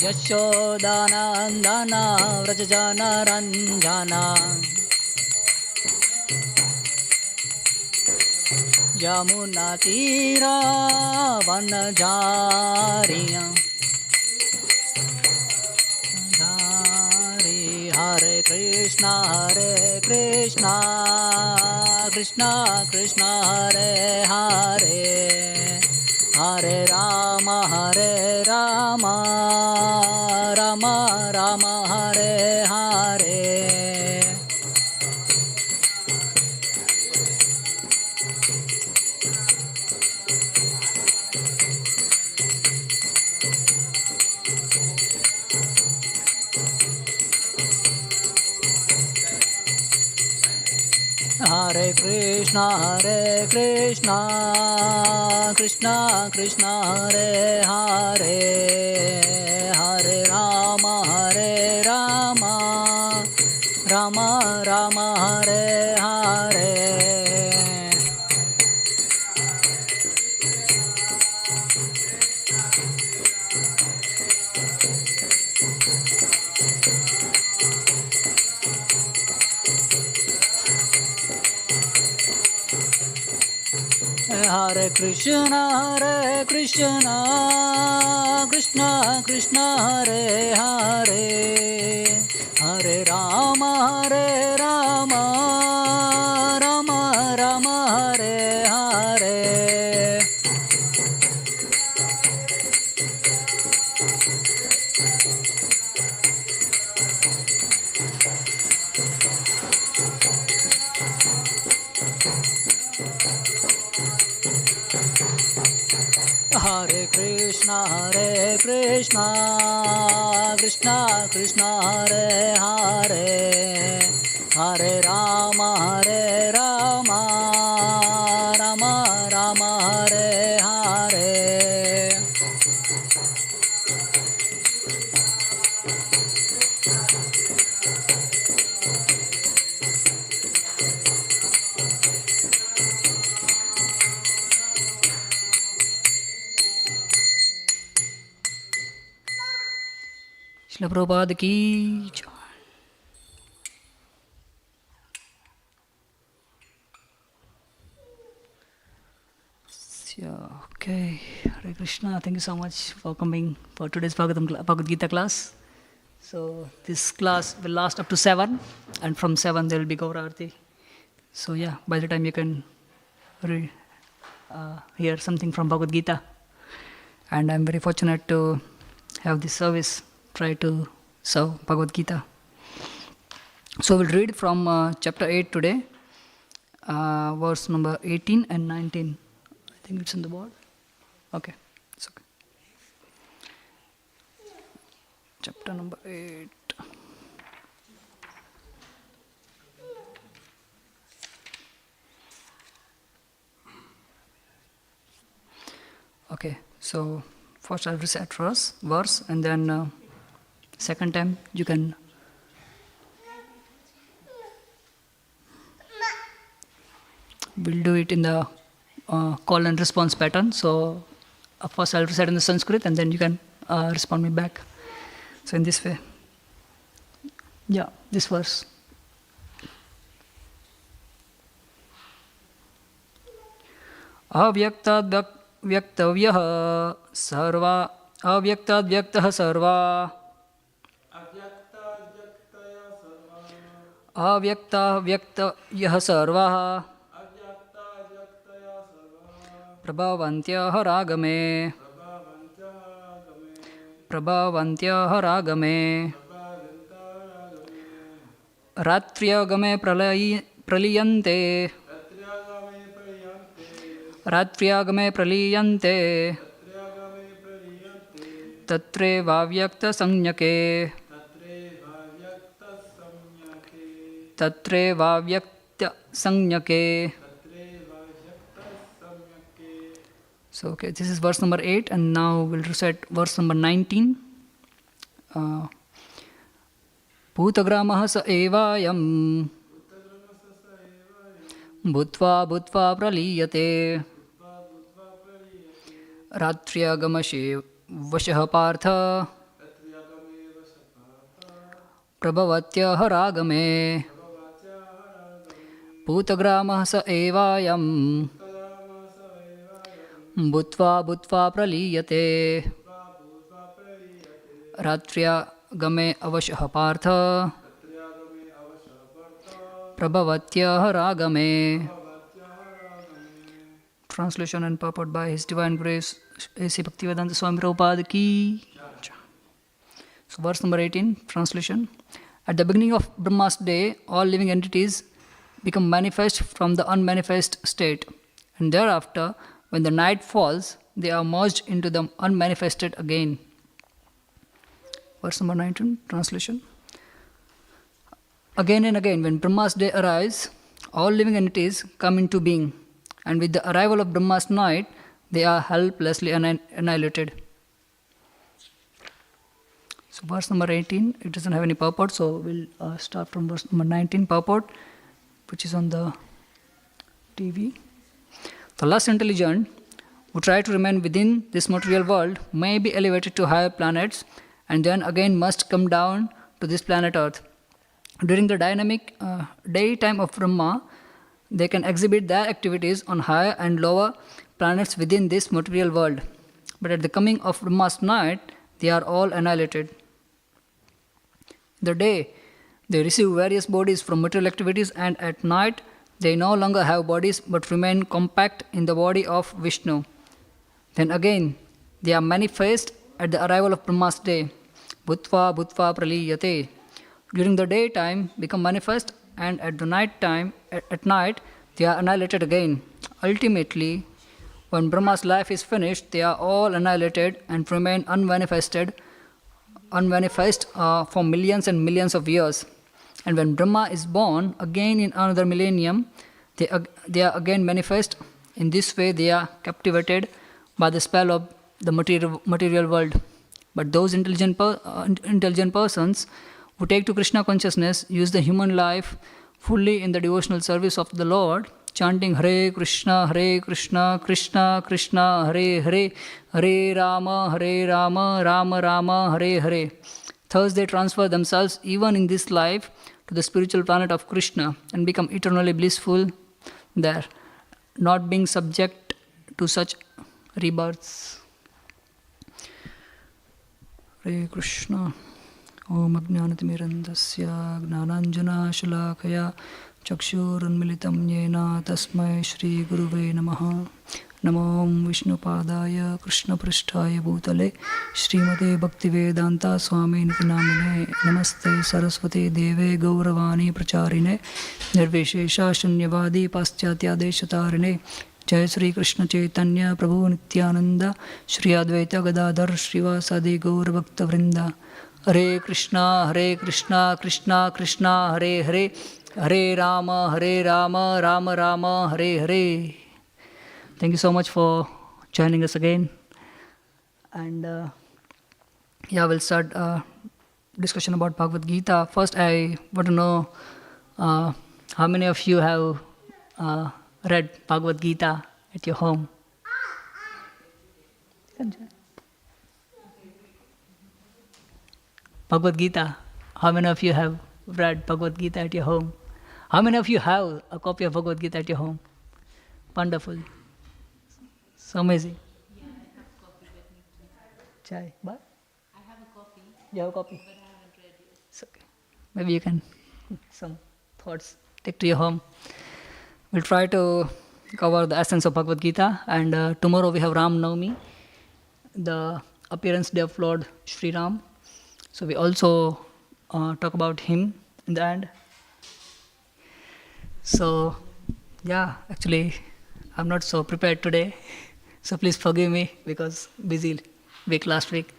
यशोदानन्दना व्रजजनरञ्जना यमुनातीरावनचारिया हरे कृष्णा कृष्णा कृष्णा हरे हरे हरे राम राम राम हरे हरे हरे कृष्णा कृष्णा कृष्णा हरे हरे हरे राम राम हरे हरे हरे कृष्णा कृष्णा कृष्णा हरे हरे हरे राम राम हरे हरे हरे कृष्णा कृष्णा कृष्णा हरे हरे हरे राम राम हरे हरे श्रील प्रभुपाद की जय। Okay, Hare Krishna. Thank you so much for coming for today's Bhagavad Gita class. So this class will last up to 7, and from 7 there will be Gaura Arati. So yeah, by the time you can hear something from Bhagavad Gita, and I'm very fortunate to have this service. Try to serve Bhagavad Gita. So we'll read from chapter 8 today, verse number 18 and 19. I think it's on the board. Okay, it's okay. Chapter number 8. Okay, so first I'll recite verse, and then second time you can we'll do it in the call and response pattern. So first I'll recite in the Sanskrit, and then you can respond me back. So in this way, yeah, this verse. Avyaktat व्यक्तव्यः सर्वा अव्यक्ताद् व्यक्तः सर्वा अव्यक्ता व्यक्तयः सर्वाः प्रभवन्त्यः रागमे रात्र्यगमे प्रलीयन्ते तत्रैवाव्यक्तसंज्ञके So okay, this is verse number 8, and now we'll recite verse number 19. Bhutagramah sa evayam Bhutva praliyate Ratriyagamashe Vashah Partha प्रभवत्यः रागमे भूतग्रामः स एवायं भूत्वा भूत्वा प्रलीयते रात्र्यागमे अवशः Partha प्रभवत्यः रागमे. Translation and purport by His Divine Grace A.C. Bhaktivedanta Swami Prabhupada ki. So verse number 18, translation. At the beginning of Brahma's day, all living entities become manifest from the unmanifest state. And thereafter, when the night falls, they are merged into the unmanifested again. Verse number 19, translation. Again and again, when Brahma's day arrives, all living entities come into being. And with the arrival of Brahma's night, they are helplessly annihilated. So verse number 18, it doesn't have any purport, so we'll start from verse number 19, purport, which is on the TV. The less intelligent, who try to remain within this material world, may be elevated to higher planets, and then again must come down to this planet Earth. During the dynamic daytime of Brahma, they can exhibit their activities on higher and lower planets within this material world. But at the coming of Brahma's night, they are all annihilated. The day, they receive various bodies from material activities, and at night, they no longer have bodies but remain compact in the body of Vishnu. Then again, they are manifest at the arrival of Brahma's day. Bhutva bhutva praliyate. During the daytime, become manifest, and at the night time, at night, they are annihilated again. Ultimately, when Brahma's life is finished, they are all annihilated and remain unmanifest for millions and millions of years. And when Brahma is born again in another millennium, they are again manifest. In this way, they are captivated by the spell of the material world. But those intelligent persons who take to Krishna consciousness use the human life fully in the devotional service of the Lord, chanting Hare Krishna, Krishna Krishna, Hare Hare, Hare Rama, Rama Rama, Hare Hare. Thus they transfer themselves even in this life to the spiritual planet of Krishna and become eternally blissful there, not being subject to such rebirths. Hare Krishna. Om Ajnanatimirandasya Gnananjana Shalakaya Chakshurunmilitam Yena Tasmai Shri Guruve Namaha. Namo Vishnupadaya Krishna Prishtaya Bhutale Srimate Bhaktivedanta Swami Niti Namine Namaste Saraswati Deve Gauravani Pracharine Nirvishesha Shunyavadi Paschatya Deshatarine Jai Sri Krishna Chaitanya Prabhu Nityananda Shri Advaita Gadadhar Srivasadi Gaur Bhakta Vrinda. Hare Krishna, Krishna Krishna, Hare Hare, Hare Rama, Rama Rama, Hare Hare. Thank you so much for joining us again. And we'll start discussion about Bhagavad Gita. First, I want to know how many of you have read Bhagavad Gita at your home? Bhagavad Gita. How many of you have read Bhagavad Gita at your home? How many of you have a copy of Bhagavad Gita at your home? Wonderful. So amazing. Yeah, I have a copy that needs to be. Chai. What? I have a copy. You have a copy? But I haven't read it. It's okay. Maybe you can some thoughts take to your home. We'll try to cover the essence of Bhagavad Gita, and tomorrow we have Ram Navami, the appearance day of Lord Sri Ram. So we also talk about him in the end. So, actually, I'm not so prepared today. So please forgive me because busy week last week.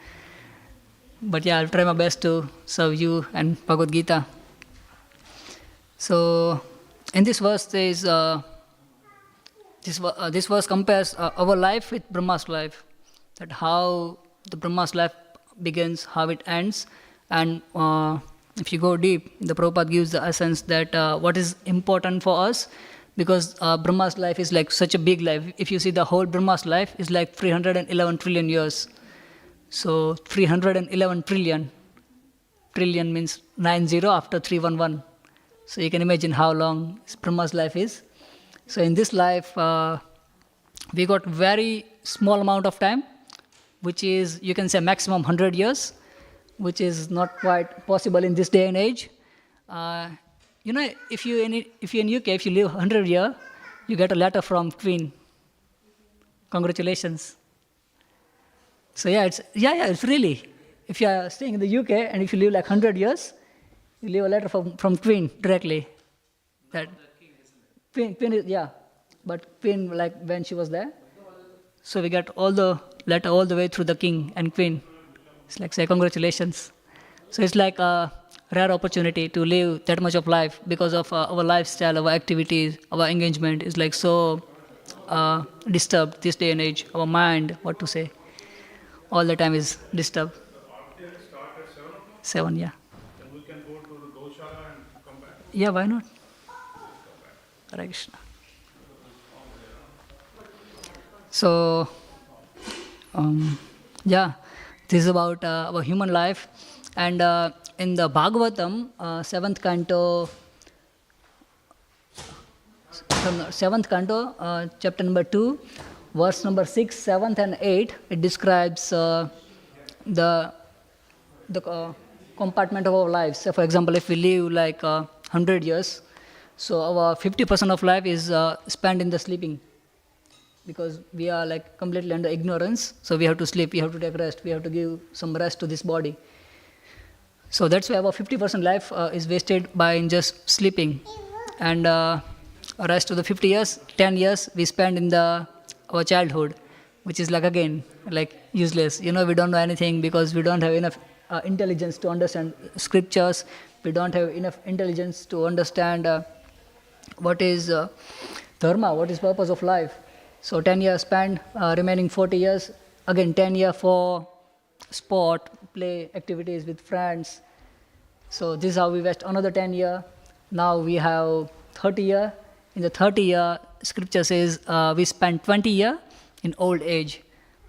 But I'll try my best to serve you and Bhagavad Gita. So, in this verse, there is this verse compares our life with Brahma's life. That how the Brahma's life begins, how it ends, and if you go deep, the Prabhupada gives the essence that what is important for us, because Brahma's life is like such a big life. If you see the whole Brahma's life is like 311 trillion years. So 311 trillion. trillion means 90 after 311. So you can imagine how long Brahma's life is. So in this life, we got very small amount of time, which is, you can say, maximum 100 years, which is not quite possible in this day and age. Uh, if you in UK, if you live 100 year, you get a letter from Queen. Congratulations. So it's really. If you are staying in the UK and if you live like 100 years, you leave a letter from Queen directly. That Queen is, yeah, but Queen, like when she was there, so we got all the letter all the way through the King and Queen. It's like say congratulations. So it's like a rare opportunity to live that much of life because of our lifestyle, our activities, our engagement is like so disturbed this day and age. Our mind, what to say, all the time is disturbed. The Bhakti start at 7 o'clock? 7, yeah. Then we can go to the Goshala and come back. Yeah, why not? Hare Krishna. So, this is about our human life. And in the Bhagavatam, 7th canto, chapter number 2, verse number 6, 7th and 8, it describes the compartment of our lives. So for example, if we live like 100 years, so our 50% of life is spent in the sleeping, because we are like completely under ignorance. So we have to sleep, we have to take rest, we have to give some rest to this body. So that's why our 50% life is wasted by just sleeping. And rest of the 50 years, 10 years we spend in our childhood, which is like again like useless. We don't know anything because we don't have enough intelligence to understand scriptures. We don't have enough intelligence to understand what is dharma, what is purpose of life. So 10 years spent, remaining 40 years, again 10 years for sport, play, activities with friends. So this is how we waste another 10 years. Now we have 30 years. In the 30 year, scripture says we spend 20 years in old age,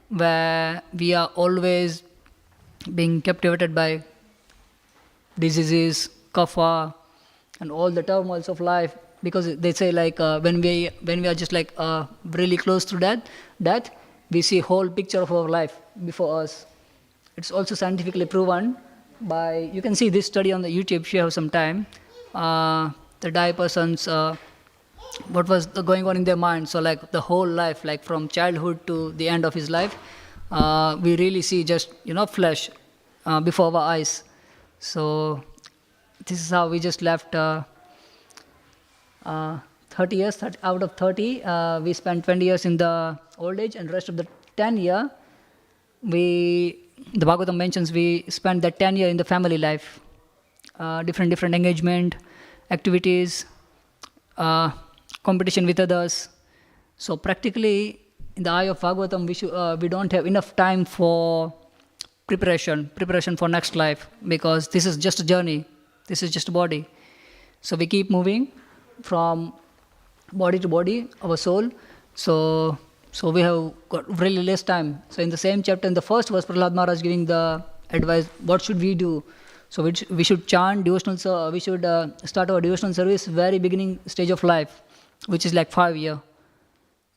where we are always being captivated by diseases, kapha, and all the turmoils of life. Because they say like when we are just like really close to death, we see whole picture of our life before us. It's also scientifically proven by, you can see this study on the YouTube if you have some time. The die persons, what was going on in their mind. So like the whole life, like from childhood to the end of his life, we really see just flesh before our eyes. So this is how we just left 30 years. Out of 30, we spent 20 years in the old age, and rest of the 10 year, the Bhagavatam mentions we spent that 10 year in the family life, different engagement, activities, competition with others. So practically, in the eye of Bhagavatam, we don't have enough time for preparation for next life, because this is just a journey, this is just a body. So we keep moving from body to body, our soul. So we have got really less time. So in the same chapter, in the first verse, Prahlad Maharaj giving the advice, what should we do? So we should chant devotional, we should start our devotional service very beginning stage of life, which is like 5 years.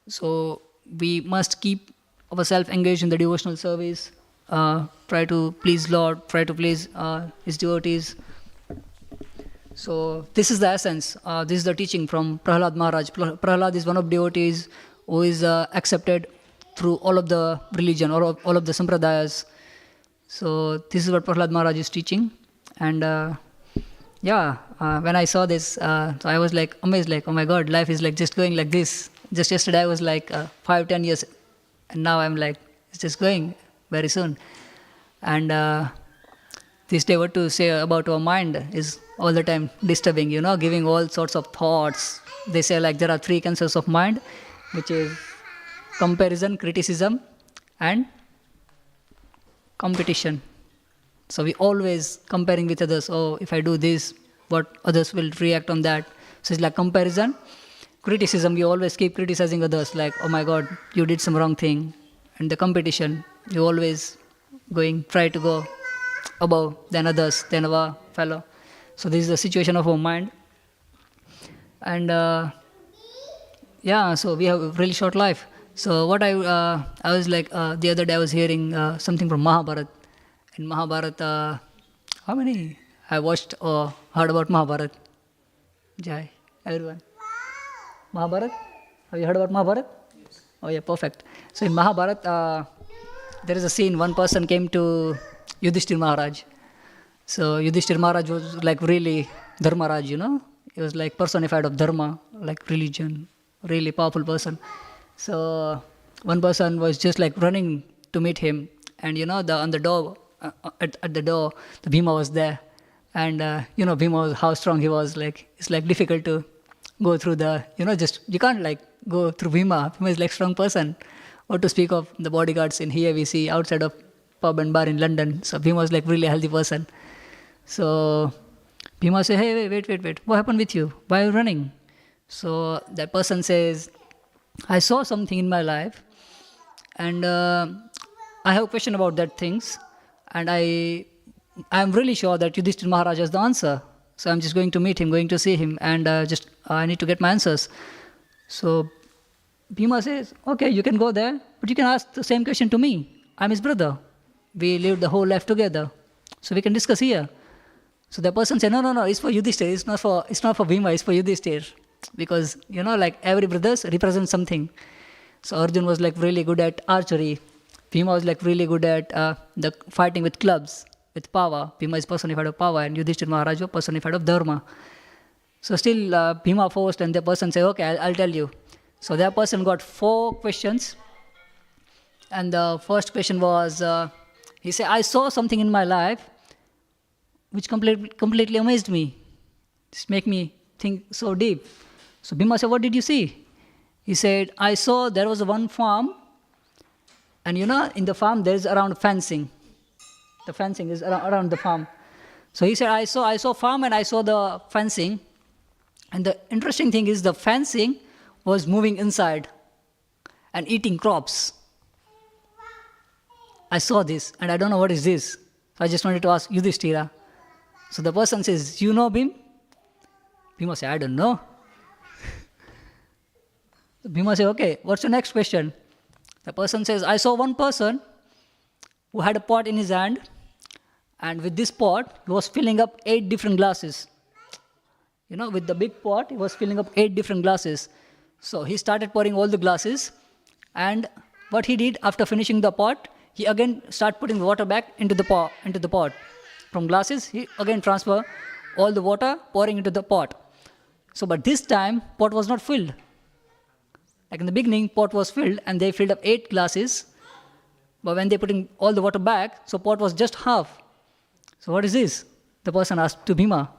So we must keep ourselves engaged in the devotional service, try to please Lord, try to please His devotees. So this is the essence. This is the teaching from Prahlad Maharaj. Prahlad is one of devotees who is accepted through all of the religion, all of the sampradayas. So this is what Prahlad Maharaj is teaching. And when I saw this, so I was like amazed, like, oh my God, life is like just going like this. Just yesterday I was like 5-10 years, and now I'm like, it's just going very soon. And this day, what to say about our mind is all the time disturbing, giving all sorts of thoughts. They say like there are 3 cancers of mind, which is comparison, criticism, and competition. So we always comparing with others. Oh, if I do this, what others will react on that. So it's like comparison, criticism. We always keep criticizing others, like, oh my God, you did some wrong thing. And the competition, you always try to go above than others, than our fellow. So this is the situation of our mind. And yeah, so we have a really short life. So what I was like, the other day I was hearing something from Mahabharat. In Mahabharat, how many I watched or heard about Mahabharat? Jai, everyone. Mahabharat? Have you heard about Mahabharat? Oh yeah, perfect. So in Mahabharat, there is a scene, one person came to Yudhishthir Maharaj. So Yudhishthir Maharaj was like really Dharmaraj, He was like personified of Dharma, like religion, really powerful person. So one person was just like running to meet him. And on the door, at the door, the Bhima was there. And Bhima was, how strong he was, like, it's like difficult to go through the, you can't like go through Bhima. Bhima is like strong person. Or to speak of the bodyguards in here we see outside of pub and bar in London. So Bhima was like really a healthy person. So Bhima said, hey, wait. What happened with you? Why are you running? So that person says, I saw something in my life and I have a question about that things. And I am really sure that Yudhishthir Maharaj has the answer. So I'm just going to meet him, going to see him, and I need to get my answers. So Bhima says, okay, you can go there, but you can ask the same question to me. I'm his brother. We lived the whole life together. So we can discuss here. So the person said, no, it's for Yudhishthir. It's not for Bhima, it's for Yudhishthir. Because, like every brothers represent something. So Arjun was like really good at archery. Bhima was like really good at the fighting with clubs, with power. Bhima is personified of power and Yudhishthir Maharaj was personified of dharma. So still Bhima forced and the person said, okay, I'll tell you. So that person got 4 questions. And the first question was, he said, I saw something in my life which completely amazed me. This made me think so deep. So Bhima said, what did you see? He said, I saw there was one farm, and in the farm there is around fencing. The fencing is around the farm. So he said, I saw farm and I saw the fencing. And the interesting thing is the fencing was moving inside and eating crops. I saw this and I don't know what is this. So I just wanted to ask Yudhishthira. So the person says, you know Bhim? Bhima said, I don't know. Bhima said, okay, what's your next question? The person says, I saw one person who had a pot in his hand, and with this pot, he was filling up 8 different glasses. With the big pot, he was filling up 8 different glasses. So he started pouring all the glasses, and what he did after finishing the pot, he again started putting the water back into the pot. From glasses, he again transferred all the water pouring into the pot. So, but this time, pot was not filled. Like in the beginning, pot was filled and they filled up 8 glasses. But when they putting all the water back, so pot was just half. So what is this? The person asked to Bhima.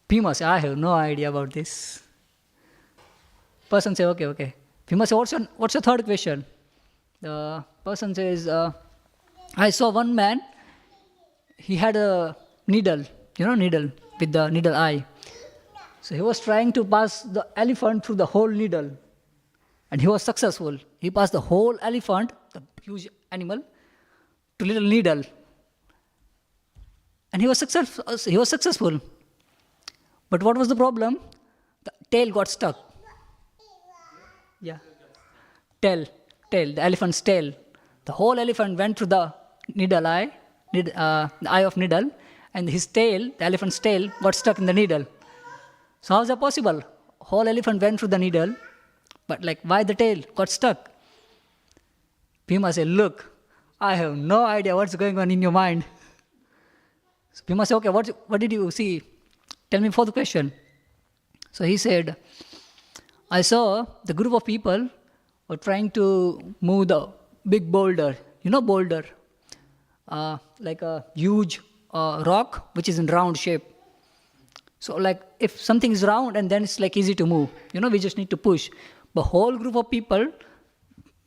Bhima said, I have no idea about this. Person said, okay. Bhima said, what's your third question? The person says, I saw one man, he had a needle, needle, with the needle eye. So he was trying to pass the elephant through the whole needle. And he was successful. He passed the whole elephant, the huge animal, to little needle. And he was successful. But what was the problem? The tail got stuck. Yeah. Tail, the elephant's tail. The whole elephant went through the needle eye, the eye of needle, and his tail, the elephant's tail, got stuck in the needle. So how is that possible? Whole elephant went through the needle, but like why the tail got stuck? Bhima said, look, I have no idea what's going on in your mind. So Bhima said, okay, what did you see? Tell me for the question. So he said, I saw the group of people were trying to move the big boulder. Boulder? Like a huge rock which is in round shape. So like if something is round and then it's like easy to move. We just need to push. But whole group of people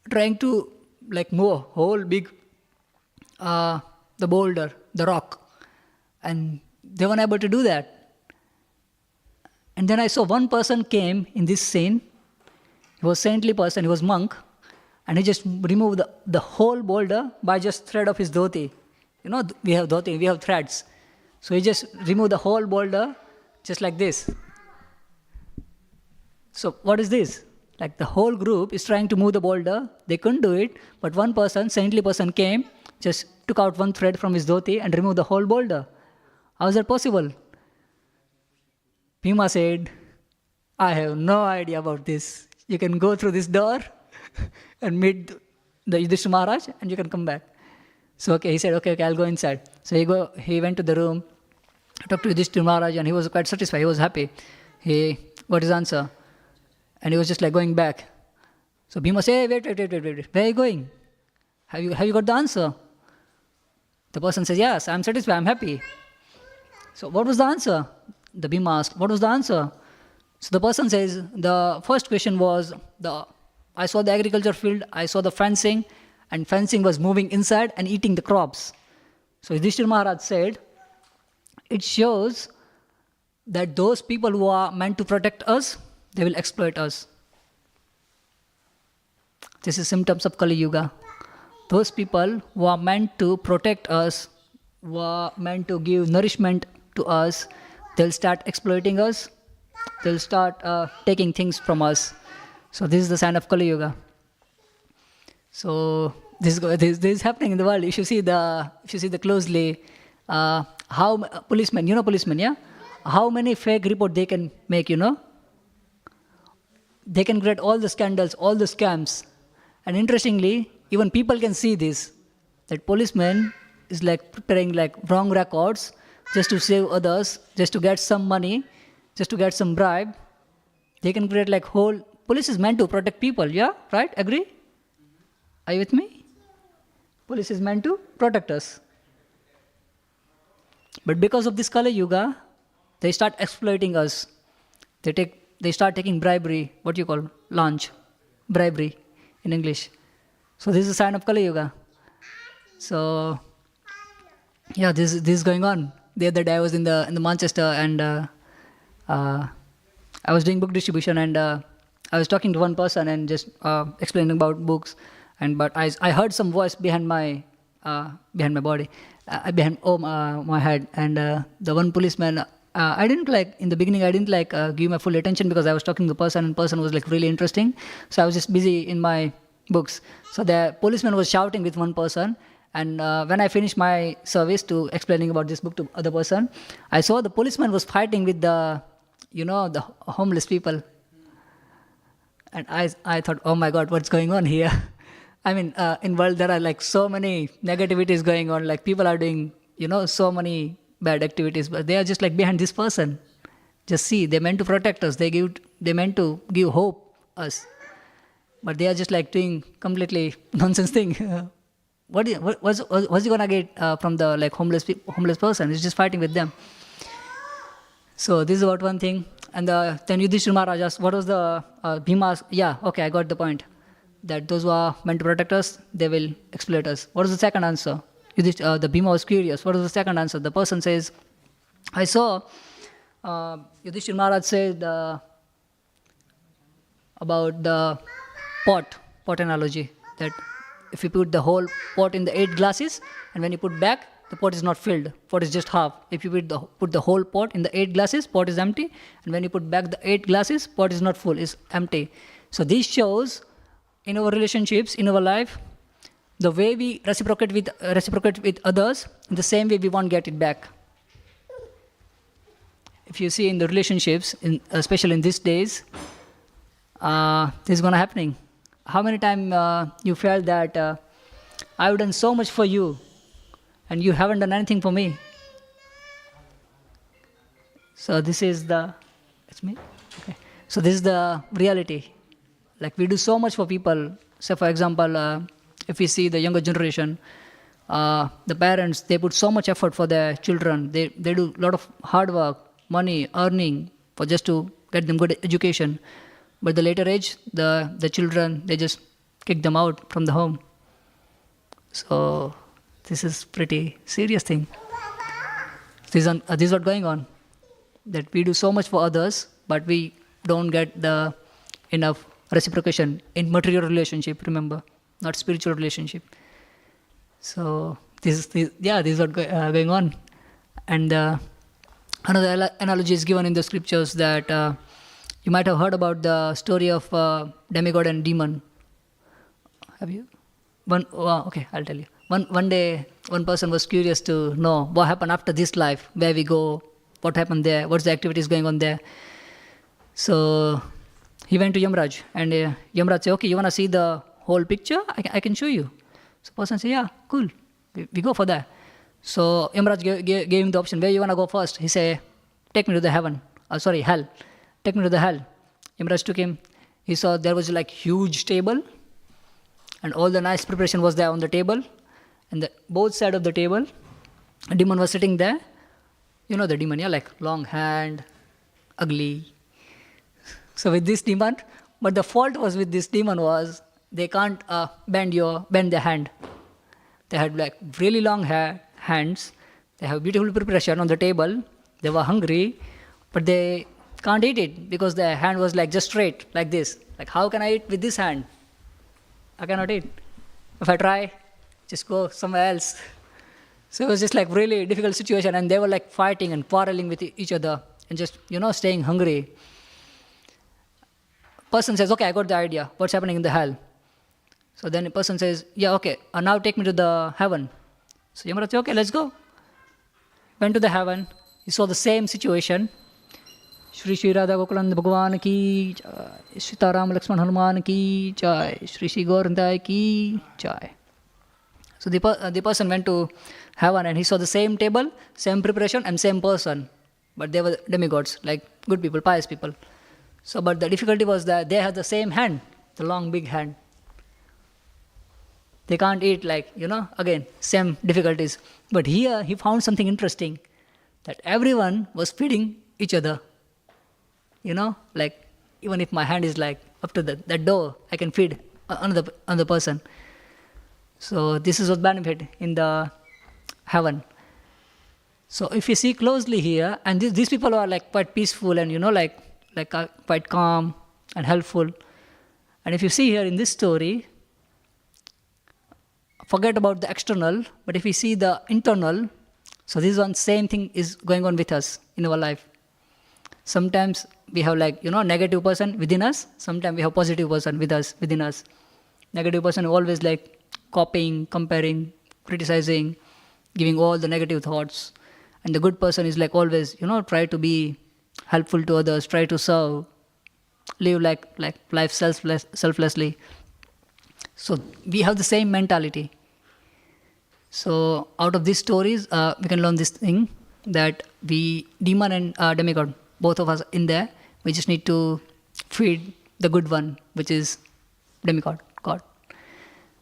trying to like move a whole big, the boulder, the rock. And they weren't able to do that. And then I saw one person came in this scene. He was a saintly person, he was monk. And he just removed the whole boulder by just thread of his dhoti. we have dhoti, we have threads. So he just removed the whole boulder, just like this. So what is this? Like the whole group is trying to move the boulder. They couldn't do it, but one person, saintly person came, just took out one thread from his dhoti and removed the whole boulder. How is that possible? Bhima said, I have no idea about this. You can go through this door and meet the Yudhishthira Maharaj and you can come back. So he said, okay, I'll go inside. So he went to the room, talked to Yudhishthira Maharaj, and he was quite satisfied, he was happy. He got his answer. And he was just like going back. So Bhima said, wait, where are you going? Have you got the answer? The person says, yes, I'm satisfied, I'm happy. So what was the answer? The Bhima asked, what was the answer? So the person says, the first question was, I saw the agriculture field, I saw the fencing, and fencing was moving inside and eating the crops. So Yudhishthira Maharaj said, it shows that those people who are meant to protect us, they will exploit us. This is symptoms of Kali Yuga. Those people who are meant to protect us, who are meant to give nourishment to us, they'll start exploiting us. They'll start taking things from us. So this is the sign of Kali Yuga. So this is happening in the world. If you see the closely, how policemen, policemen, yeah, how many fake report they can make, They can create all the scandals, all the scams. And interestingly, even people can see this, that policeman is like preparing like wrong records just to save others, just to get some money, just to get some bribe. They can create like police is meant to protect people, yeah? Right? Agree? Are you with me? Police is meant to protect us. But because of this Kali Yuga, they start exploiting us. They start taking bribery, what you call lunch, bribery in English. So this is a sign of Kali Yuga. So yeah, this is going on. The other day I was in the Manchester and I was doing book distribution and I was talking to one person and just explaining about books. But I heard some voice behind my body, behind my head, and the one policeman. I didn't in the beginning. I didn't give my full attention because I was talking to the person, and the person was like really interesting. So I was just busy in my books. So the policeman was shouting with one person, and when I finished my service to explaining about this book to other person, I saw the policeman was fighting with the homeless people, and I thought, oh my God, what's going on here? I mean, in world there are like so many negativities going on. Like people are doing, so many bad activities, but they are just like behind this person. Just see, they meant to protect us. They meant to give hope us, but they are just like doing completely nonsense thing. What's he gonna get from the like homeless person? He's just fighting with them. So this is about one thing. And then Yudhishthira Maharaj asked, what was the Bhima? Yeah, okay, I got the point. That those who are meant to protect us, they will exploit us. What is the second answer? The Bhima was curious. What is the second answer? The person says, I saw Yudhishthira Maharaj said about the pot analogy, that if you put the whole pot in the 8 glasses, and when you put back, the pot is not filled, pot is just half. If you put the whole pot in the 8 glasses, pot is empty, and when you put back the 8 glasses, pot is not full, is empty. So this shows in our relationships, in our life, the way we reciprocate with others, in the same way we won't get it back. If you see in the relationships, especially in these days, this is going to happening. How many times you felt that I've done so much for you, and you haven't done anything for me? So this is it's me? Okay. So this is the reality. Like we do so much for people. Say for example, if we see the younger generation, the parents, they put so much effort for their children. They do a lot of hard work, money, earning, for just to get them good education. But the later age, the children, they just kick them out from the home. So this is pretty serious thing. This is what going on. That we do so much for others, but we don't get the enough reciprocation in material relationship, remember, not spiritual relationship. So this is what going on. And another analogy is given in the scriptures that you might have heard about the story of demigod and demon. Have you? Okay, I'll tell you. One day, one person was curious to know what happened after this life, where we go, what happened there, what's the activities going on there. So he went to Yamraj, and Yamraj said, okay, you want to see the whole picture? I can show you. So person said, yeah, cool. We go for that. So Yamraj gave him the option, where you want to go first? He said, take me to the hell. Take me to the hell. Yamraj took him. He saw there was like huge table, and all the nice preparation was there on the table. And both sides of the table, a demon was sitting there. You know the demon, yeah, like long hand, ugly. So with this demon, but the fault was with this demon was they can't bend their hand. They had like really long hands. They have beautiful preparation on the table. They were hungry, but they can't eat it because their hand was like just straight like this. Like how can I eat with this hand? I cannot eat. If I try, just go somewhere else. So it was just like really difficult situation, and they were like fighting and quarreling with each other and just staying hungry. Person says, okay, I got the idea. What's happening in the hell? So then a person says, yeah, okay, now take me to the heaven. So Yamaraj said, okay, let's go. Went to the heaven. He saw the same situation. Shri Shri Radha Gokuland Bhagwan ki jai. Sita Ram Lakshman Hanuman ki jai. Shri Shri Gaurandai ki jai. So the person went to heaven and he saw the same table, same preparation and same person. But they were demigods, like good people, pious people. So, but the difficulty was that they had the same hand, the long big hand. They can't eat like, again, same difficulties. But here he found something interesting, that everyone was feeding each other. Like even if my hand is like up to that door, I can feed another person. So this is what benefit in the heaven. So if you see closely here, and these people are like quite peaceful and quite calm and helpful. And if you see here in this story, forget about the external, but if we see the internal, so this one same thing is going on with us in our life. Sometimes we have negative person within us, sometimes we have positive person within us. Negative person always like copying, comparing, criticizing, giving all the negative thoughts. And the good person is like always, try to be helpful to others, try to serve, live like life selflessly. So we have the same mentality. So out of these stories, we can learn this thing, that demon and demigod, both of us in there, we just need to feed the good one, which is demigod, God.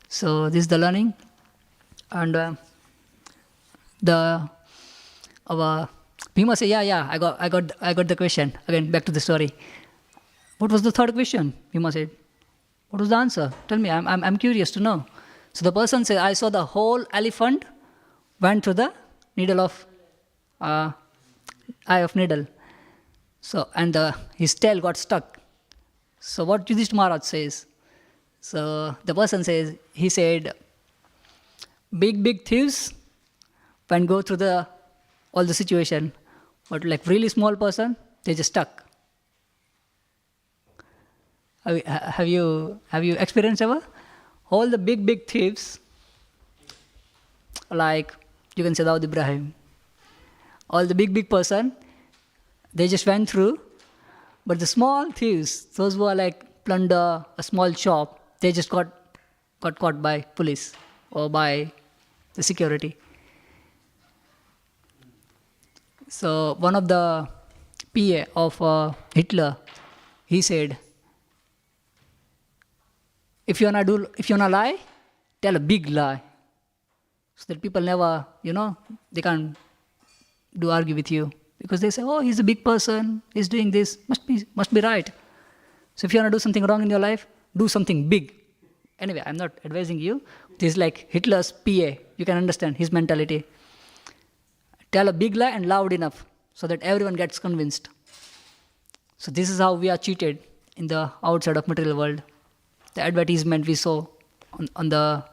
So this is the learning. And our Bhima said, yeah, I got the question. Again, back to the story. What was the third question? Bhima said. What was the answer? Tell me, I'm curious to know. So the person said, I saw the whole elephant went through the needle of eye of needle. So and his tail got stuck. So what Yudhishthira Maharaj says? So the person says, he said, big thieves when go through all the situation, but like really small person, they just stuck. Have you experienced ever? All the big thieves, like you can say Dawood Ibrahim, all the big person, they just went through, but the small thieves, those who are like plunder a small shop, they just got caught by police or by the security. So one of the PA of Hitler, he said, if you wanna lie, tell a big lie, so that people never, they can't argue with you, because they say, oh, he's a big person, he's doing this, must be right. So if you wanna do something wrong in your life, do something big. Anyway, I'm not advising you. This is like Hitler's PA. You can understand his mentality. Tell a big lie and loud enough so that everyone gets convinced. So this is how we are cheated in the outside of material world. The advertisement we saw on the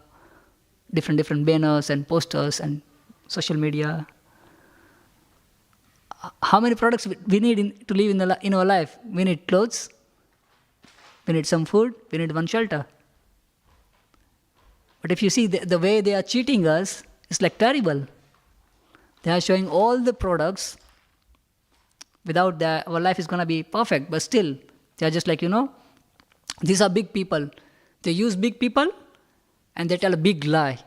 different banners and posters and social media. How many products we need to live in our life? We need clothes, we need some food, we need one shelter. But if you see the way they are cheating us, it's like terrible. They are showing all the products. Without that, our life is going to be perfect. But still, they are just like, these are big people. They use big people and they tell a big lie.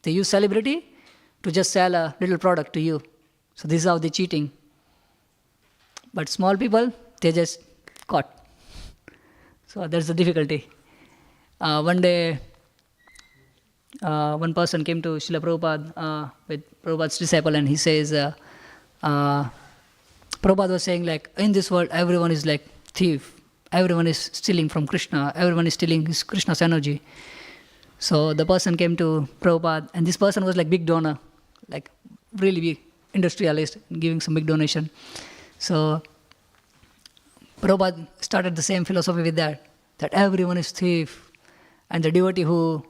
They use celebrity to just sell a little product to you. So this is how they're cheating. But small people, they just caught. So there's the difficulty. One day, one person came to Srila Prabhupada with Prabhupada's disciple, and he says, Prabhupada was saying, like, in this world, everyone is like thief. Everyone is stealing from Krishna. Everyone is stealing his Krishna's energy. So the person came to Prabhupada, and this person was like big donor, like really big industrialist, giving some big donation. So Prabhupada started the same philosophy with that everyone is thief. And the devotee who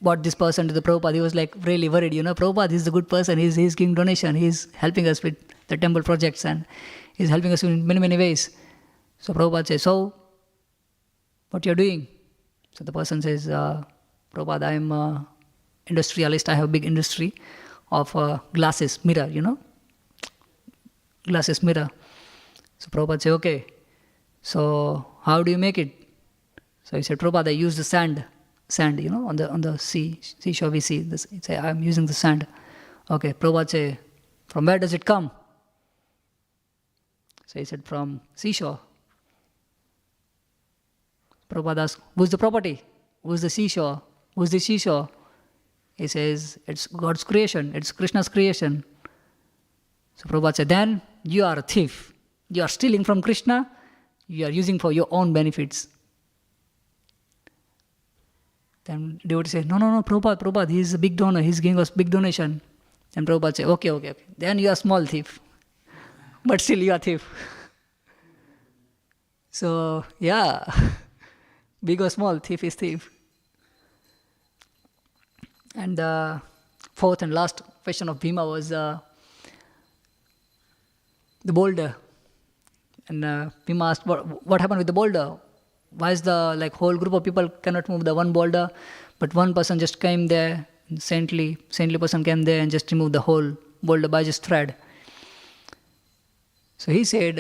brought this person to the Prabhupada, he was like really worried, Prabhupada is a good person, he's giving donation, he's helping us with the temple projects, and he's helping us in many, many ways. So Prabhupada says, so, what you're doing? So the person says, Prabhupada, I'm an industrialist, I have a big industry of glasses, mirror, glasses, mirror. So Prabhupada said, okay, so how do you make it? So he said, Prabhupada, I use the sand, on the seashore we see this. He said, I'm using the sand. Okay, Prabhupada said, from where does it come? So he said, from seashore. Prabhupada asked, who's the property? Who's the seashore? Who's the seashore? He says, it's God's creation, it's Krishna's creation. So Prabhupada said, then you are a thief. You are stealing from Krishna, you are using for your own benefits. Then devotee said, no, Prabhupada, he is a big donor, he is giving us big donation. Then Prabhupada said, okay. Then you are a small thief. But still you are a thief. So, yeah, big or small, thief is thief. And the fourth and last question of Bhima was the boulder. And Bhima asked, what happened with the boulder? Why is the whole group of people cannot move the one boulder, but one person just came there, saintly person came there and just removed the whole boulder by just thread. So he said,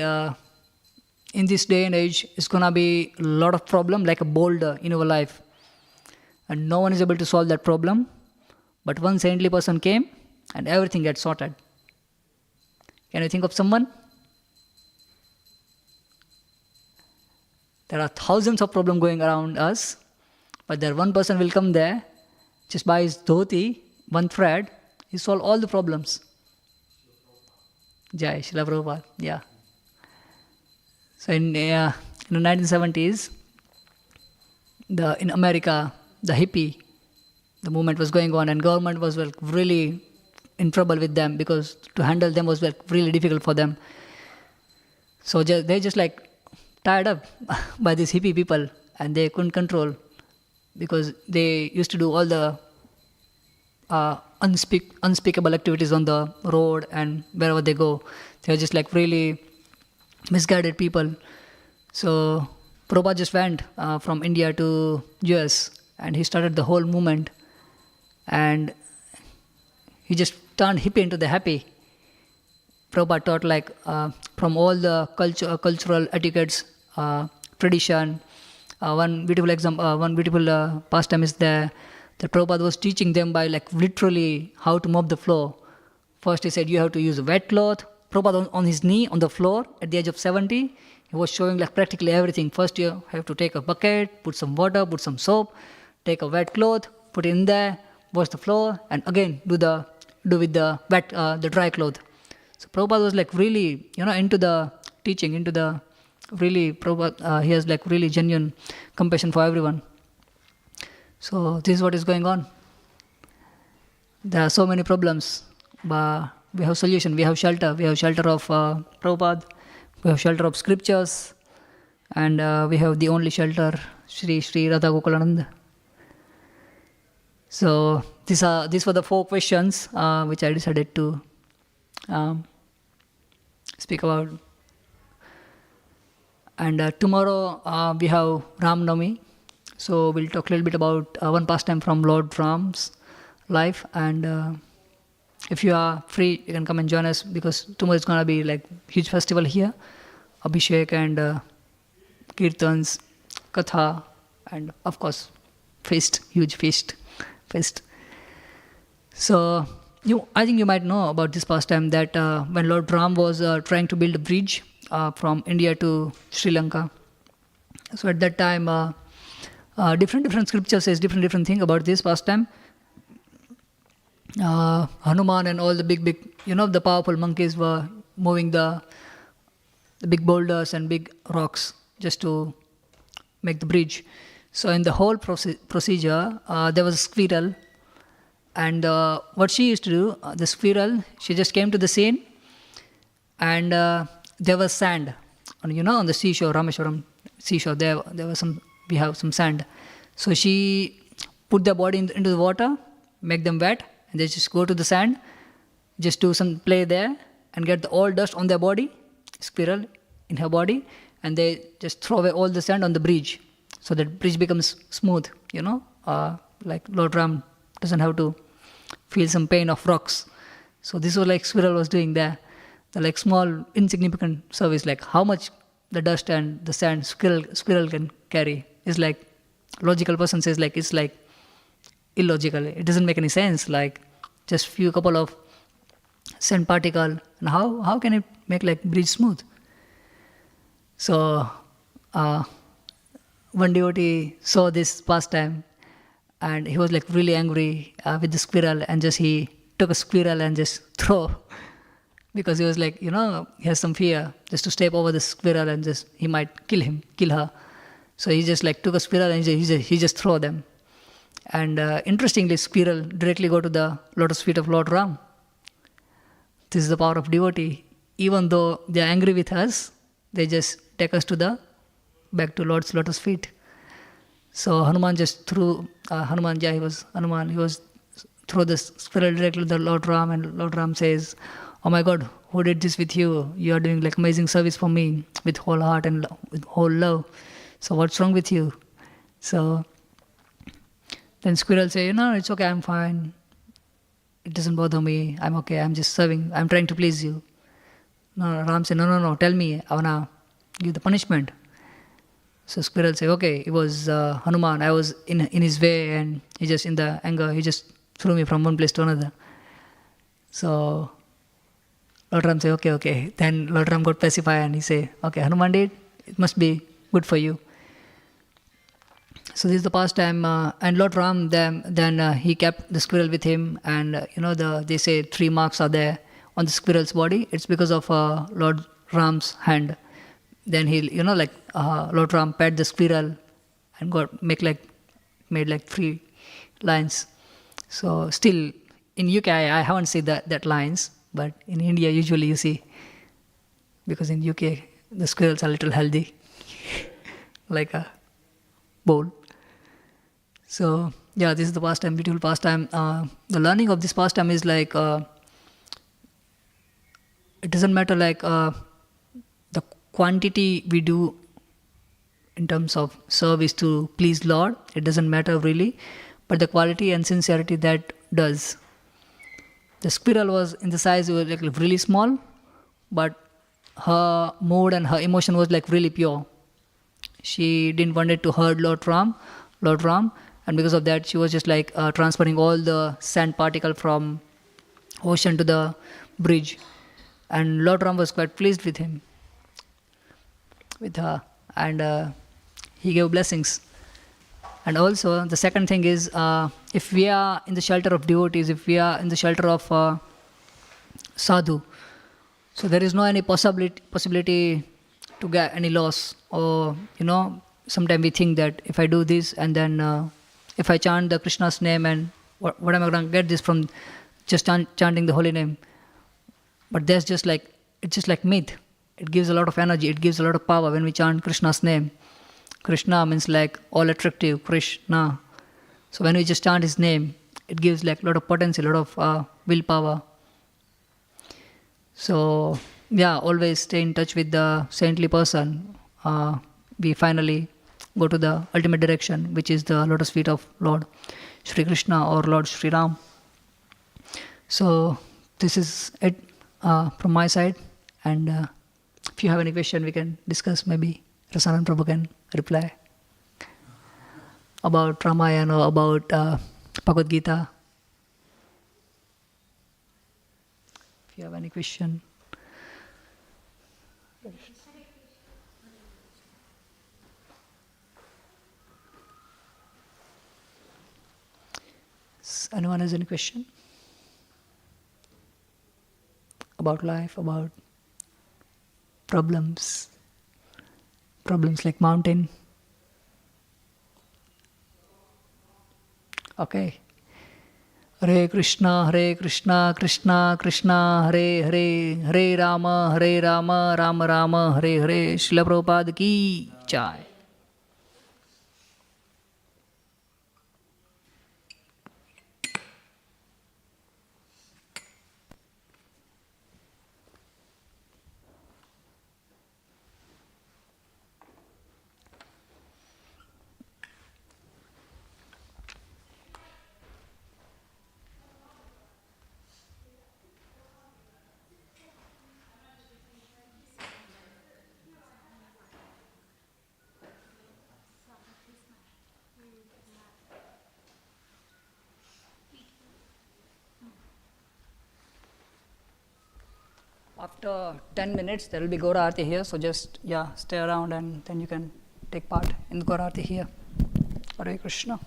in this day and age, it's going to be a lot of problem like a boulder in our life. And no one is able to solve that problem. But one saintly person came and everything gets sorted. Can you think of someone? There are thousands of problems going around us, but there one person will come there, just by his dhoti, one thread, he solve all the problems. Jai, Srila Prabhupada, yeah. So in the 1970s, in America, the hippie, the movement was going on, and government was really in trouble with them because to handle them was really difficult for them. So they just tired up by these hippie people, and they couldn't control because they used to do all the unspeakable activities on the road and wherever they go. They were just really misguided people. So Prabhupada just went from India to US, and he started the whole movement, and he just turned hippie into the happy. Prabhupada taught from all the cultural etiquettes, tradition. One beautiful pastime is there. The Prabhupada was teaching them by literally how to mop the floor. First he said you have to use a wet cloth. Prabhupada on his knee on the floor at the age of 70, he was showing practically everything. First you have to take a bucket, put some water, put some soap, take a wet cloth, put it in there, wash the floor, and again do with the wet, the dry cloth. So Prabhupada was really, into the teaching, into the really, Prabhupada, he has really genuine compassion for everyone. So this is what is going on. There are so many problems, but we have solution, we have shelter. We have shelter of Prabhupada, we have shelter of scriptures, and we have the only shelter, Sri Radha Gokulananda. So these were the 4 questions which I decided to speak about. And tomorrow we have Ram Navami. So we'll talk a little bit about one pastime from Lord Ram's life. And if you are free, you can come and join us, because tomorrow is going to be like huge festival here. Abhishek and Kirtans, Katha, and of course, feast, huge feast. So, I think you might know about this pastime that when Lord Ram was trying to build a bridge from India to Sri Lanka, so at that time, different scriptures says different thing about this pastime. Hanuman and all the big, the powerful monkeys were moving the big boulders and big rocks just to make the bridge. So in the whole procedure, there was a squirrel, and what she used to do, the squirrel, she just came to the scene, and there was sand, on the seashore, Rameshwaram seashore. There was we have some sand. So she put their body into the water, make them wet, and they just go to the sand, just do some play there, and get all dust on their body, squirrel in her body, and they just throw away all the sand on the bridge. So that bridge becomes smooth, like Lord Ram doesn't have to feel some pain of rocks. So this was like squirrel was doing there. The like small insignificant service, like how much the dust and the sand squirrel can carry is like, logical person says like it's like illogical. It doesn't make any sense. Like just few couple of sand particle, and how can it make like bridge smooth? So one devotee saw this pastime, and he was like really angry with the squirrel, and just he took a squirrel and just throw, because he was like, he has some fear just to step over the squirrel and just he might kill her. So he just like took a squirrel and he just throw them. And interestingly, squirrel directly go to the lotus feet of Lord Ram. This is the power of devotee. Even though they are angry with us, they just take us to back to Lord's lotus feet. So Hanuman just threw, he was threw the squirrel directly to the Lord Ram, and Lord Ram says, "Oh my God, who did this with you? You are doing like amazing service for me with whole heart and with whole love. So what's wrong with you?" So then squirrel say, "It's okay, I'm fine. It doesn't bother me. I'm okay. I'm just serving. I'm trying to please you." No, Ram said, no, tell me. I wanna give the punishment. So squirrel say, "Okay, it was Hanuman. I was in his way, and he just in the anger, he just threw me from one place to another." So Lord Ram say, okay. Then Lord Ram got pacified, and he say, "Okay, Hanuman did. It must be good for you." So this is the pastime, and Lord Ram then he kept the squirrel with him, and they say 3 marks are there on the squirrel's body. It's because of Lord Ram's hand. Then he, Lord Ram pet the squirrel and made like 3 lines. So still in UK I haven't seen that lines, but in India usually you see, because in UK the squirrels are a little healthy, like a bowl. So yeah, this is the pastime, beautiful pastime. The learning of this pastime is like, it doesn't matter like the quantity we do in terms of service to please Lord, it doesn't matter really, but the quality and sincerity that does. The squirrel was in the size, was like really small, but her mood and her emotion was like really pure. She didn't want it to hurt Lord Ram, and because of that she was just like transferring all the sand particle from ocean to the bridge, and Lord Ram was quite pleased with her, and he gave blessings. And also the second thing is, if we are in the shelter of devotees, if we are in the shelter of sadhu, so there is no any possibility to get any loss, or sometimes we think that if I do this and then if I chant the Krishna's name, and what am I going to get this from just chanting the holy name? But it's just like myth. It gives a lot of energy, it gives a lot of power when we chant Krishna's name. Krishna means like all attractive, Krishna. So when we just chant His name, it gives like a lot of potency, a lot of willpower. So yeah, always stay in touch with the saintly person. We finally go to the ultimate direction, which is the lotus feet of Lord Sri Krishna or Lord Sri Ram. So this is it from my side. And if you have any question, we can discuss. Maybe Rasanan Prabhu can reply about Ramayana or about Bhagavad Gita. If you have any question. Anyone has any question? About life, about problems like mountain. Okay. Hare Krishna, Krishna Krishna, Hare Hare, Hare Rama, Rama Rama, Hare Hare. Srila Prabhupada ki jai. After 10 minutes, there will be Gaura Aarti here. So just, stay around and then you can take part in the Gaura Aarti here. Hare Krishna.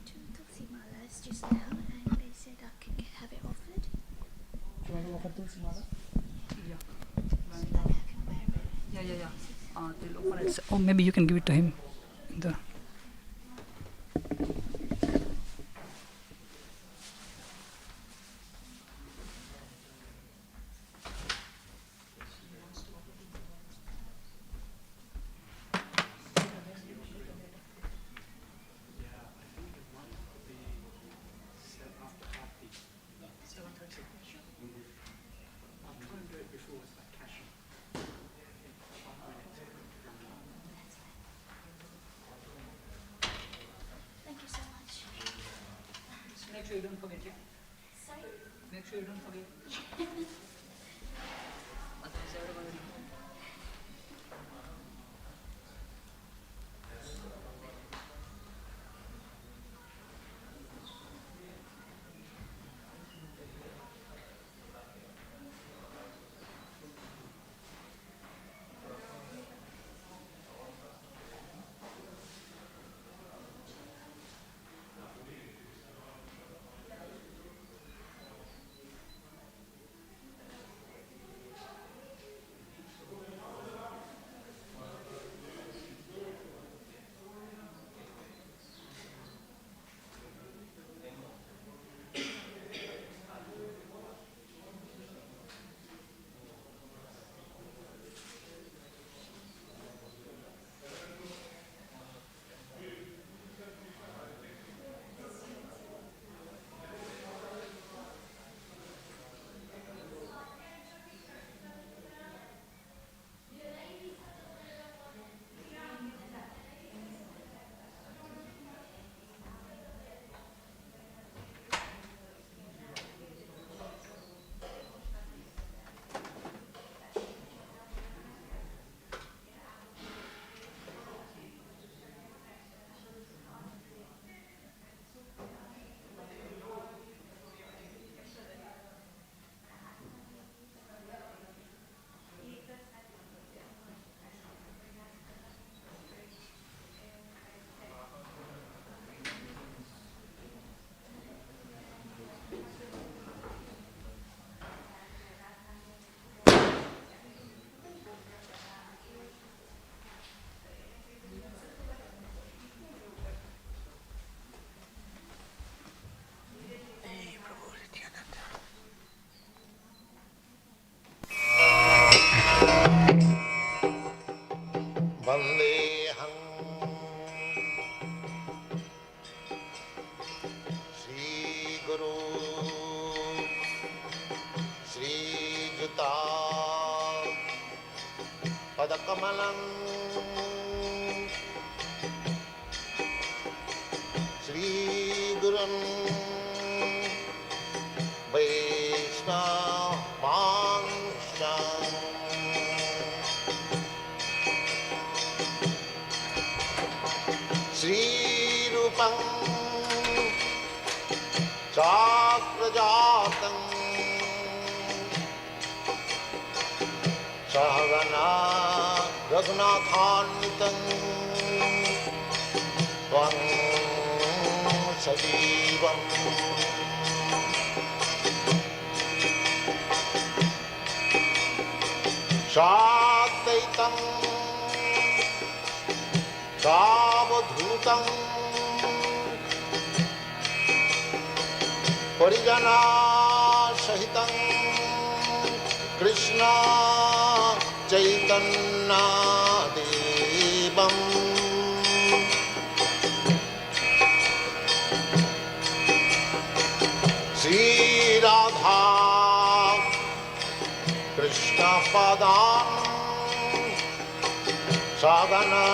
Two Tulsi malas just now, and they said I could have it offered. Do you want to offer Tulsi Mala? Yeah. So that I can wear it. Yeah. They'll open it. Oh, maybe you can give it to him. The Thank you so much. Make sure you don't forget it. Sorry? Make sure you don't forget. Otherwise, everyone will know. Lita Padakamalam Sri Gurun Vaishnavanshan Sri Rupam Chakrajatam Sahagana Raghunathanvitam Tvam Sajivam Sadvaitam Savadhutam Parijana Sahitam Krishna Chaitanya Devam Sri Radha Krishna Padan Sagana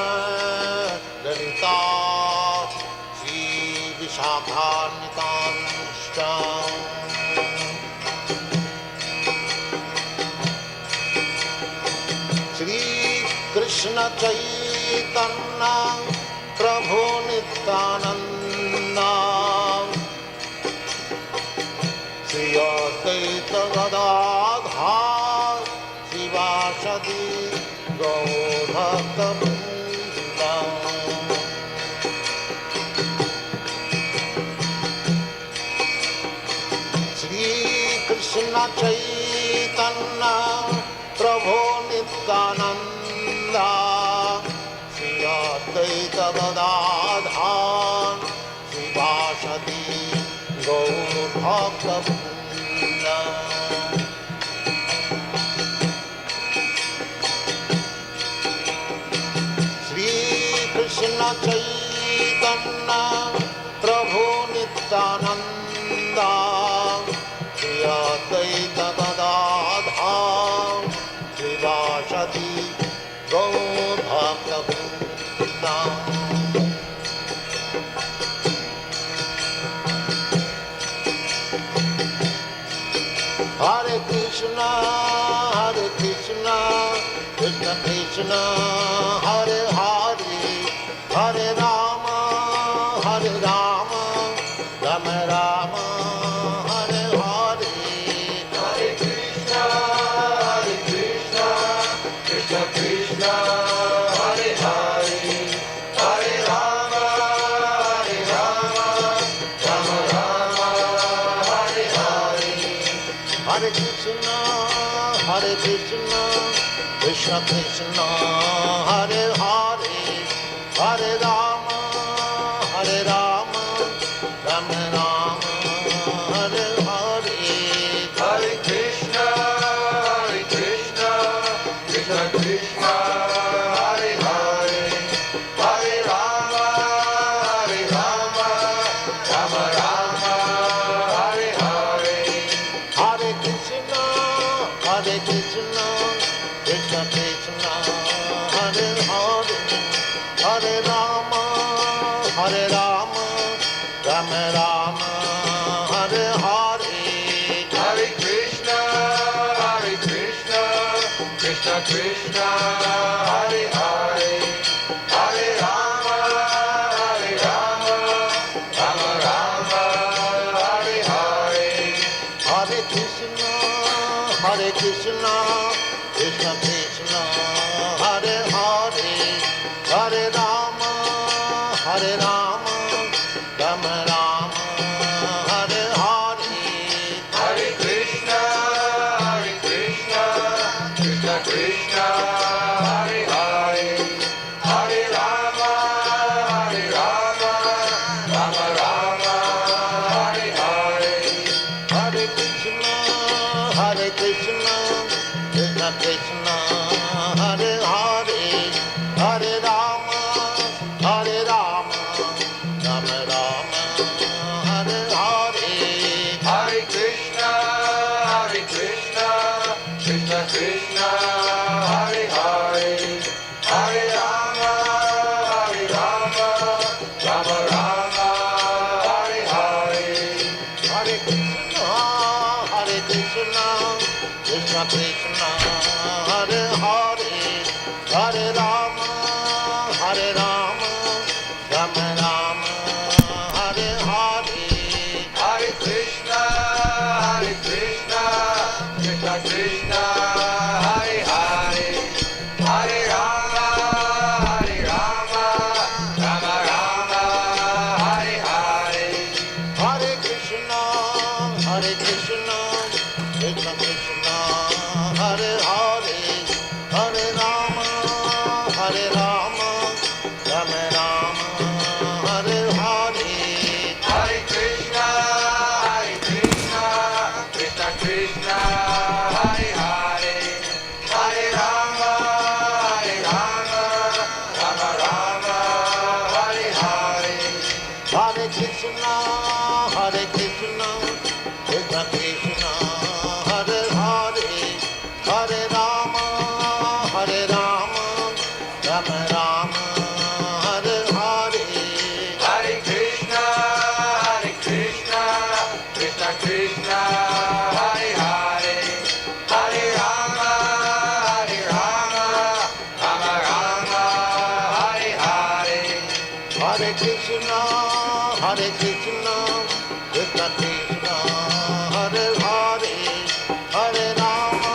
Lalita Sri Vishakhanitanstam Sri Krishna Chaitanya Prabhu Nityananda Sri Advaita Gadadhar Sivasadi Gaur-Bhakta-Vrinda Sri Krishna Chaitanya Prabhu Nityananda Sri Advaita Gadadhar Sivasadi Gaur-Bhakta-Vrinda Sri Krishna Chaitanya Prabhu Nityananda Sri Advaita Gadadhar Sivasadi Gaur-Bhakta-Vrinda Hare Krishna, Krishna Krishna, Hare Hare, Hare Rama, Rama Rama, Hare Hare. Hare Krishna, Krishna Krishna, Hare Hare, Hare Rama, Rama Rama, Hare Hare. Hare Krishna, Krishna Krishna, Hare Hare, Hare Rama, Rama Rama, Hare Hare. Hare Krishna, Krishna Krishna, Hare Hare, Hare Rama, Rama Rama, Hare Hare. Hare Krishna, Krishna Krishna, Hare Hare, Hare Rama, Rama Rama, Hare Hare. Hare Krishna, Krishna Krishna, Hare Hare, Hare Rama, Rama Rama, Hare Hare. Hare Krishna, Krishna Krishna, Hare Hare, Hare Rama, Rama Rama, Hare Hare. Hare Krishna, Krishna Krishna, Hare Hare, Hare Rama, Rama Rama, Hare Hare. Hare Krishna, Krishna Krishna, Hare Hare, Hare Rama, Rama Rama, Hare Hare. Hare Krishna, Krishna Krishna, Hare Hare, Hare Rama, Rama Rama, Hare Hare, Hare Krishna, Krishna Krishna, Hare Hare, Hare Rama, Rama Rama, Hare Hare, Hare Krishna, Krishna Krishna, Hare Hare, Hare Rama, Rama Rama, Hare Hare, Hare Krishna, Krishna Krishna, Hare Hare, Hare Rama, Rama Rama, Hare Hare, Hare Krishna, Krishna Krishna, Hare Hare, Hare Rama, Rama Rama, Hare Hare, Hare Krishna, Krishna Krishna, Hare Hare, Hare Rama, Rama Rama, Hare Hare, Hare Krishna, Krishna Krishna, Hare Hare, Hare Rama, Rama Rama, Hare Hare, Hare Krishna, Krishna Krishna, Hare Hare, Hare Rama,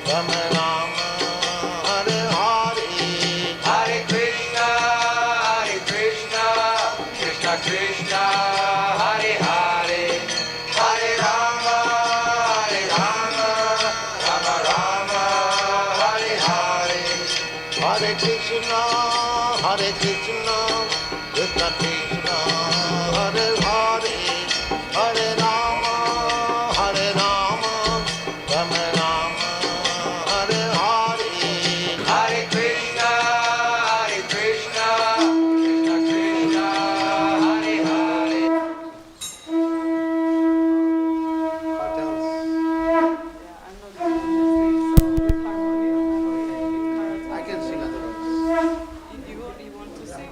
Rama Rama, Hare Hare, Hare Krishna, Krishna Krishna, Hare Hare, Hare Rama, Rama Rama, Hare Hare, Hare Krishna, Krishna Krishna, Hare Hare, Hare Rama, Rama Rama, Hare Hare, Hare Krishna, Krishna Krishna, Hare Hare. I can sing otherwise. You want to sing?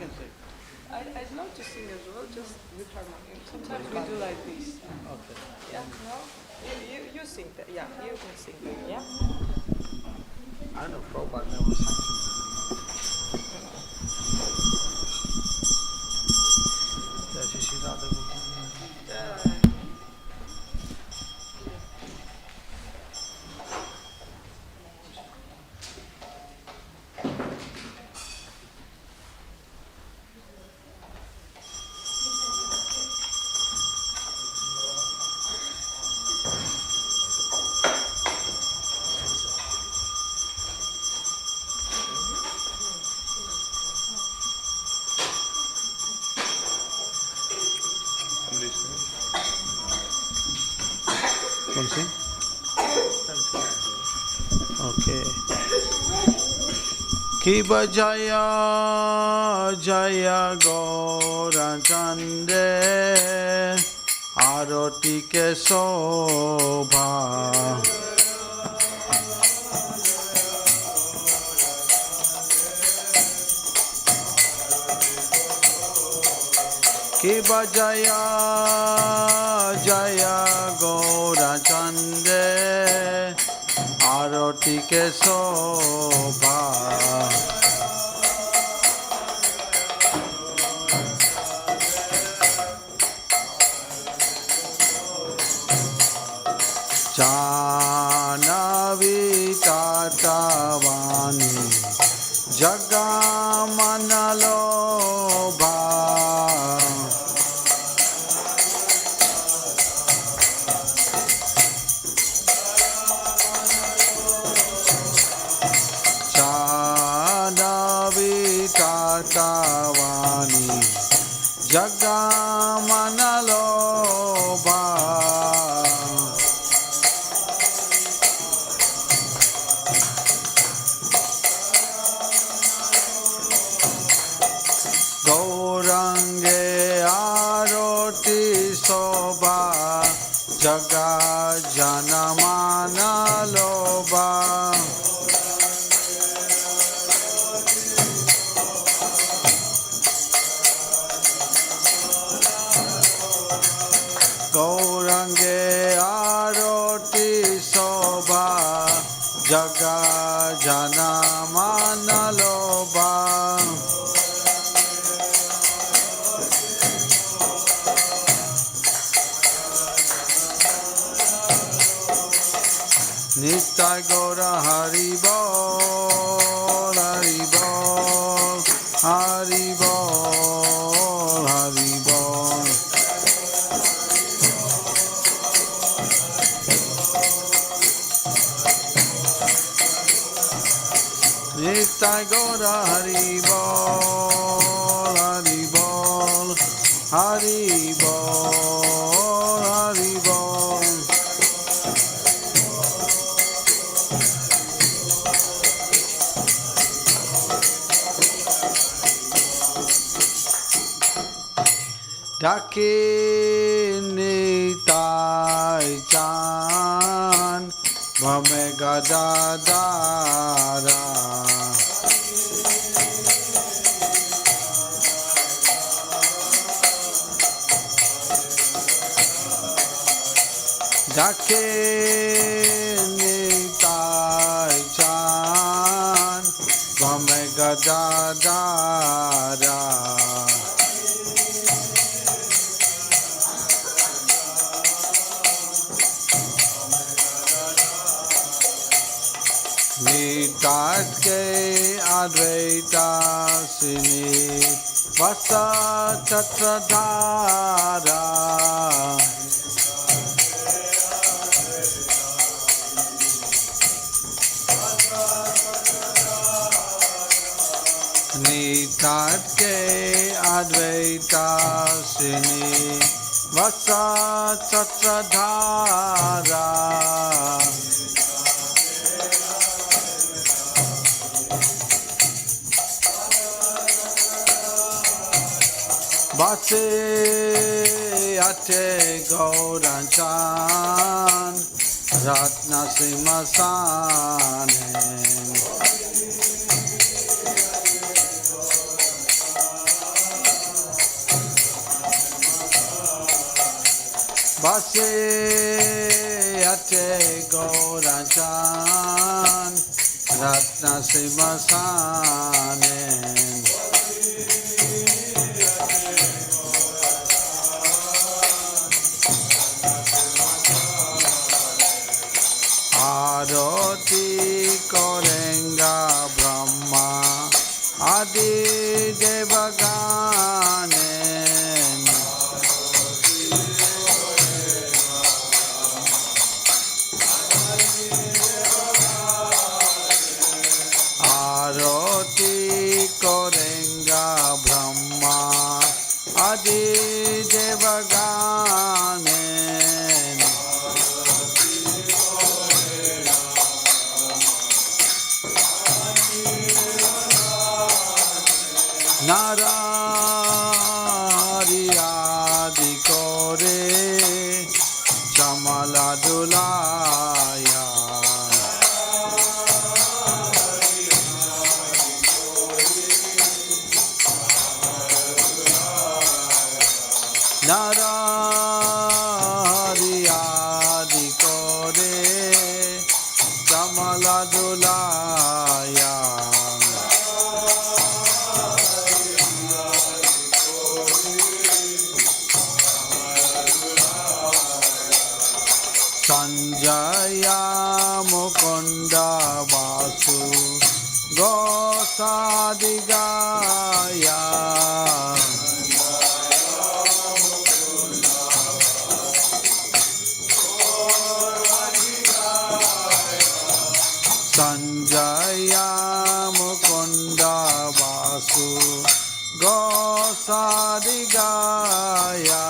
I'd love to sing as well, just with harmonium. Sometimes we do like this. Okay. Yeah, no? You sing that. Yeah, you can sing that. Yeah? I know Prabhupada never sang to me. Jai Shri Shri Radha Gopal. Want to sing? Okay. Kiba Jaya Jaya Gaura Chande Aroti ke Sobha Kiba Jaya Jaya Gaura Chande Aroti ke Sobha Janavi Tatavani Jagamanalobha Janavi Tatavani Jagamanalobha Gaurange Aroti Sobha Jaga janamana loba Gaurange aroti soba jaga janamana loba Nitai Gaura Hari Bol, Hari Bol, Hari Bol, Hari Bol. Nitai Gaura Hari Bol, Hari Bol, Hari Bol, Hari Bol. Dakini Tai Chan Vame Gadadara Dakini Tai Chan Vame Gadadara Nitat ke Advaita Sini Vasa Chatradhara Nitat ke Advaita Sini Vasa Chatradhara Vase ate Gauranchan Ratna Simhasanen Vase ate Gauranchan Ratna Simhasanen Aroti Korenga Brahma Adi Devaganen Aroti Korenga Brahma Adi Devaganen Narari Adi Kore Chamala Dulaya Narari Adi Kore Chamala Dulaya Sanjaya Mukunda Vasu Gosadigaya Sanjaya Mukunda Vasu Gosadigaya